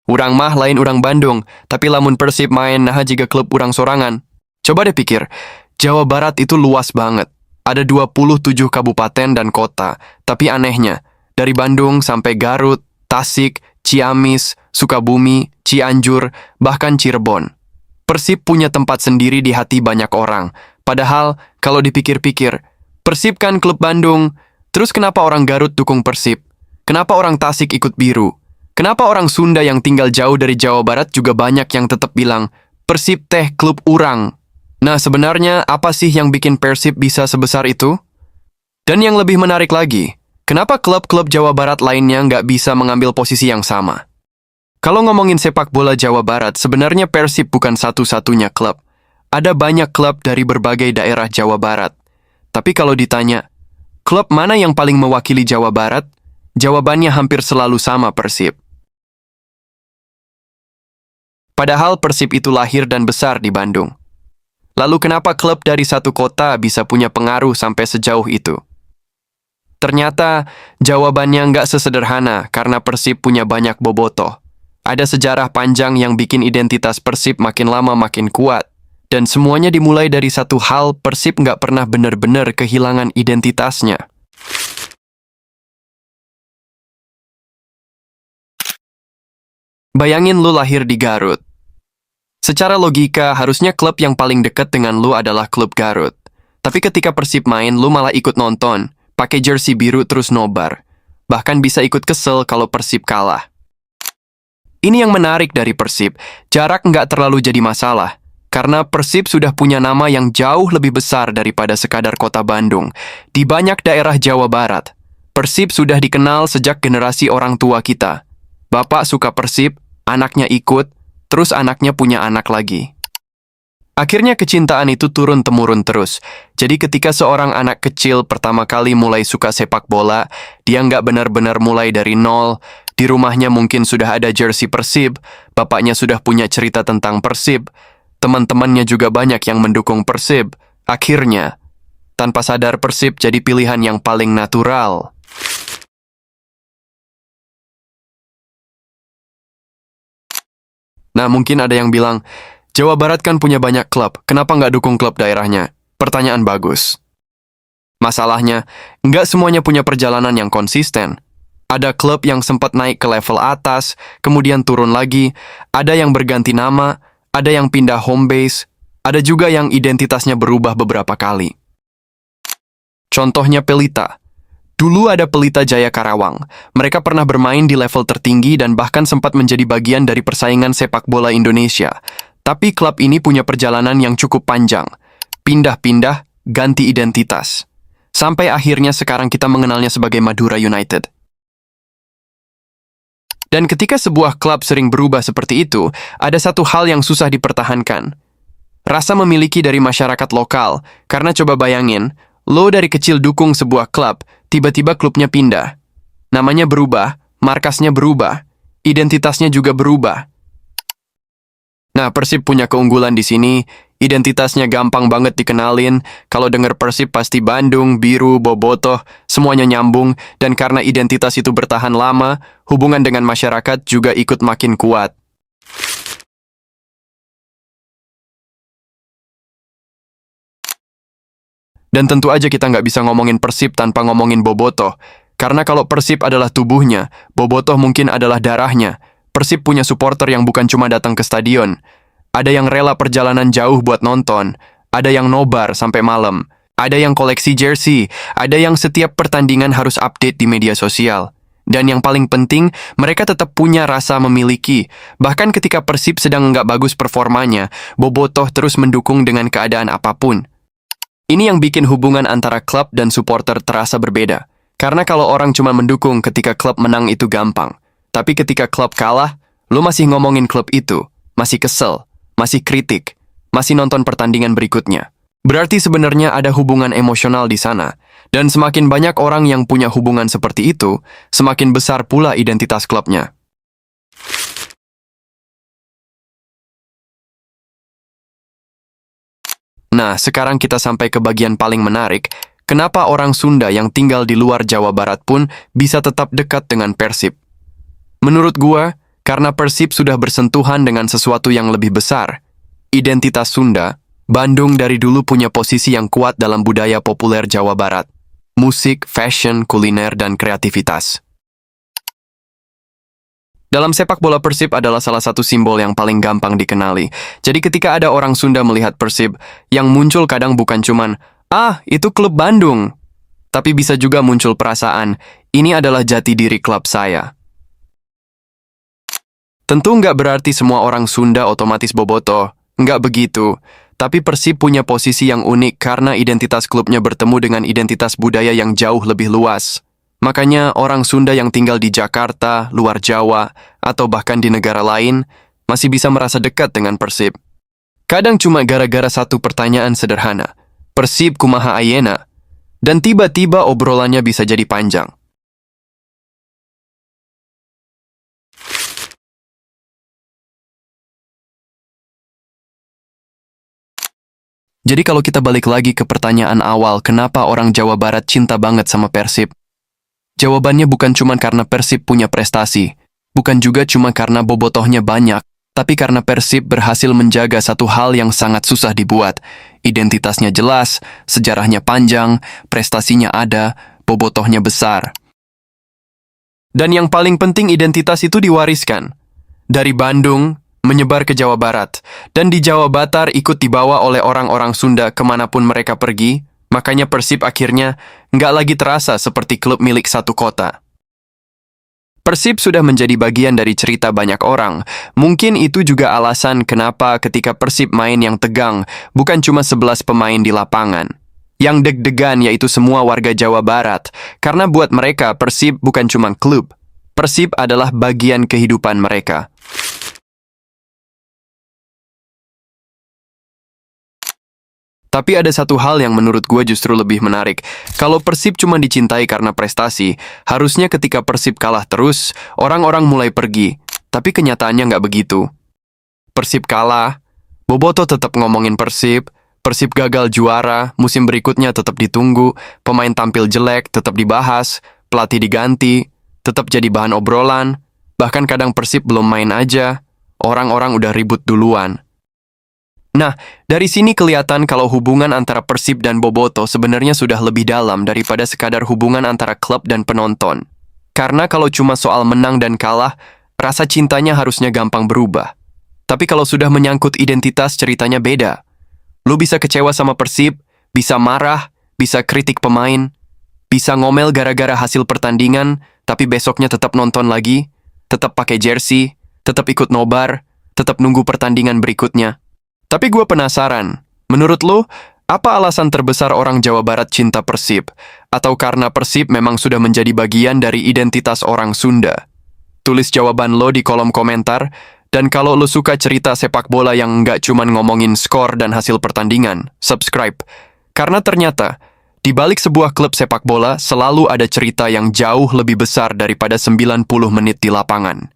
Urang mah lain urang Bandung, tapi lamun Persib main nah jiga klub urang sorangan. Coba deh pikir, Jawa Barat itu luas banget. Ada 27 kabupaten dan kota, tapi anehnya, dari Bandung sampai Garut, Tasik, Ciamis, Sukabumi, Cianjur, bahkan Cirebon. Persib punya tempat sendiri di hati banyak orang. Padahal, kalau dipikir-pikir, Persib kan klub Bandung. Terus kenapa orang Garut dukung Persib? Kenapa orang Tasik ikut biru? Kenapa orang Sunda yang tinggal jauh dari Jawa Barat juga banyak yang tetap bilang, Persib teh klub urang? Nah, sebenarnya apa sih yang bikin Persib bisa sebesar itu? Dan yang lebih menarik lagi, kenapa klub-klub Jawa Barat lainnya nggak bisa mengambil posisi yang sama? Kalau ngomongin sepak bola Jawa Barat, sebenarnya Persib bukan satu-satunya klub. Ada banyak klub dari berbagai daerah Jawa Barat. Tapi kalau ditanya, klub mana yang paling mewakili Jawa Barat? Jawabannya hampir selalu sama, Persib. Padahal Persib itu lahir dan besar di Bandung. Lalu kenapa klub dari satu kota bisa punya pengaruh sampai sejauh itu? Ternyata jawabannya nggak sesederhana karena Persib punya banyak bobotoh. Ada sejarah panjang yang bikin identitas Persib makin lama makin kuat. Dan semuanya dimulai dari satu hal, Persib nggak pernah benar-benar kehilangan identitasnya. Bayangin lu lahir di Garut. Secara logika, harusnya klub yang paling dekat dengan lu adalah klub Garut. Tapi ketika Persib main, lu malah ikut nonton, pakai jersey biru terus nobar. Bahkan bisa ikut kesel kalau Persib kalah. Ini yang menarik dari Persib, jarak nggak terlalu jadi masalah. Karena Persib sudah punya nama yang jauh lebih besar daripada sekadar kota Bandung. Di banyak daerah Jawa Barat, Persib sudah dikenal sejak generasi orang tua kita. Bapak suka Persib, anaknya ikut, terus anaknya punya anak lagi. Akhirnya kecintaan itu turun-temurun terus. Jadi ketika seorang anak kecil pertama kali mulai suka sepak bola, dia nggak benar-benar mulai dari nol. Di rumahnya mungkin sudah ada jersey Persib, bapaknya sudah punya cerita tentang Persib, teman-temannya juga banyak yang mendukung Persib. Akhirnya, tanpa sadar Persib jadi pilihan yang paling natural. Nah, mungkin ada yang bilang, Jawa Barat kan punya banyak klub, kenapa nggak dukung klub daerahnya? Pertanyaan bagus. Masalahnya, nggak semuanya punya perjalanan yang konsisten. Ada klub yang sempat naik ke level atas, kemudian turun lagi, ada yang berganti nama, ada yang pindah home base, ada juga yang identitasnya berubah beberapa kali. Contohnya Pelita. Dulu ada Pelita Jaya Karawang. Mereka pernah bermain di level tertinggi dan bahkan sempat menjadi bagian dari persaingan sepak bola Indonesia. Tapi klub ini punya perjalanan yang cukup panjang. Pindah-pindah, ganti identitas. Sampai akhirnya sekarang kita mengenalnya sebagai Madura United. Dan ketika sebuah klub sering berubah seperti itu, ada satu hal yang susah dipertahankan. Rasa memiliki dari masyarakat lokal, karena coba bayangin, lo dari kecil dukung sebuah klub, tiba-tiba klubnya pindah. Namanya berubah, markasnya berubah, identitasnya juga berubah. Nah, Persib punya keunggulan di sini, identitasnya gampang banget dikenalin. Kalau denger Persib pasti Bandung, biru, bobotoh, semuanya nyambung. Dan karena identitas itu bertahan lama, hubungan dengan masyarakat juga ikut makin kuat. Dan tentu aja kita nggak bisa ngomongin Persib tanpa ngomongin bobotoh. Karena kalau Persib adalah tubuhnya, bobotoh mungkin adalah darahnya. Persib punya supporter yang bukan cuma datang ke stadion. Ada yang rela perjalanan jauh buat nonton. Ada yang nobar sampai malam. Ada yang koleksi jersey. Ada yang setiap pertandingan harus update di media sosial. Dan yang paling penting, mereka tetap punya rasa memiliki. Bahkan ketika Persib sedang nggak bagus performanya, bobotoh terus mendukung dengan keadaan apapun. Ini yang bikin hubungan antara klub dan supporter terasa berbeda. Karena kalau orang cuma mendukung ketika klub menang itu gampang. Tapi ketika klub kalah, lo masih ngomongin klub itu, masih kesel, masih kritik, masih nonton pertandingan berikutnya. Berarti sebenarnya ada hubungan emosional di sana. Dan semakin banyak orang yang punya hubungan seperti itu, semakin besar pula identitas klubnya. Nah, sekarang kita sampai ke bagian paling menarik. Kenapa orang Sunda yang tinggal di luar Jawa Barat pun bisa tetap dekat dengan Persib? Menurut gua, Karena Persib sudah bersentuhan dengan sesuatu yang lebih besar. Identitas Sunda, Bandung dari dulu punya posisi yang kuat dalam budaya populer Jawa Barat. Musik, fashion, kuliner, dan kreativitas. Dalam sepak bola Persib adalah salah satu simbol yang paling gampang dikenali. Jadi ketika ada orang Sunda melihat Persib, yang muncul kadang bukan cuman, "Ah, itu klub Bandung." Tapi bisa juga muncul perasaan, ini adalah jati diri klub saya. Tentu nggak berarti semua orang Sunda otomatis bobotoh. Nggak begitu. Tapi Persib punya posisi yang unik karena identitas klubnya bertemu dengan identitas budaya yang jauh lebih luas. Makanya orang Sunda yang tinggal di Jakarta, luar Jawa, atau bahkan di negara lain, masih bisa merasa dekat dengan Persib. Kadang cuma gara-gara satu pertanyaan sederhana. Persib kumaha ayena? Dan tiba-tiba obrolannya bisa jadi panjang. Jadi kalau kita balik lagi ke pertanyaan awal, kenapa orang Jawa Barat cinta banget sama Persib? Jawabannya bukan cuma karena Persib punya prestasi, bukan juga cuma karena bobotohnya banyak, tapi karena Persib berhasil menjaga satu hal yang sangat susah dibuat. Identitasnya jelas, sejarahnya panjang, prestasinya ada, bobotohnya besar. Dan yang paling penting identitas itu diwariskan. Dari Bandung, menyebar ke Jawa Barat, dan di Jawa Batar ikut dibawa oleh orang-orang Sunda kemanapun mereka pergi, makanya Persib akhirnya nggak lagi terasa seperti klub milik satu kota. Persib sudah menjadi bagian dari cerita banyak orang. Mungkin itu juga alasan kenapa ketika Persib main yang tegang, bukan cuma 11 pemain di lapangan. Yang deg-degan yaitu semua warga Jawa Barat, karena buat mereka Persib bukan cuma klub. Persib adalah bagian kehidupan mereka. Tapi ada satu hal yang menurut gue justru lebih menarik. Kalau Persib cuma dicintai karena prestasi, harusnya ketika Persib kalah terus, orang-orang mulai pergi. Tapi kenyataannya nggak begitu. Persib kalah, bobotoh tetap ngomongin Persib, Persib gagal juara, musim berikutnya tetap ditunggu, pemain tampil jelek tetap dibahas, pelatih diganti, tetap jadi bahan obrolan, bahkan kadang Persib belum main aja, orang-orang udah ribut duluan. Nah, dari sini kelihatan kalau hubungan antara Persib dan bobotoh sebenarnya sudah lebih dalam daripada sekadar hubungan antara klub dan penonton. Karena kalau cuma soal menang dan kalah, rasa cintanya harusnya gampang berubah. Tapi kalau sudah menyangkut identitas, ceritanya beda. Lu bisa kecewa sama Persib, bisa marah, bisa kritik pemain, bisa ngomel gara-gara hasil pertandingan, tapi besoknya tetap nonton lagi, tetap pakai jersey, tetap ikut nobar, tetap nunggu pertandingan berikutnya. Tapi gue penasaran, menurut lo, apa alasan terbesar orang Jawa Barat cinta Persib? Atau karena Persib memang sudah menjadi bagian dari identitas orang Sunda? Tulis jawaban lo di kolom komentar, dan kalau lo suka cerita sepak bola yang nggak cuman ngomongin skor dan hasil pertandingan, subscribe. Karena ternyata, di balik sebuah klub sepak bola selalu ada cerita yang jauh lebih besar daripada 90 menit di lapangan.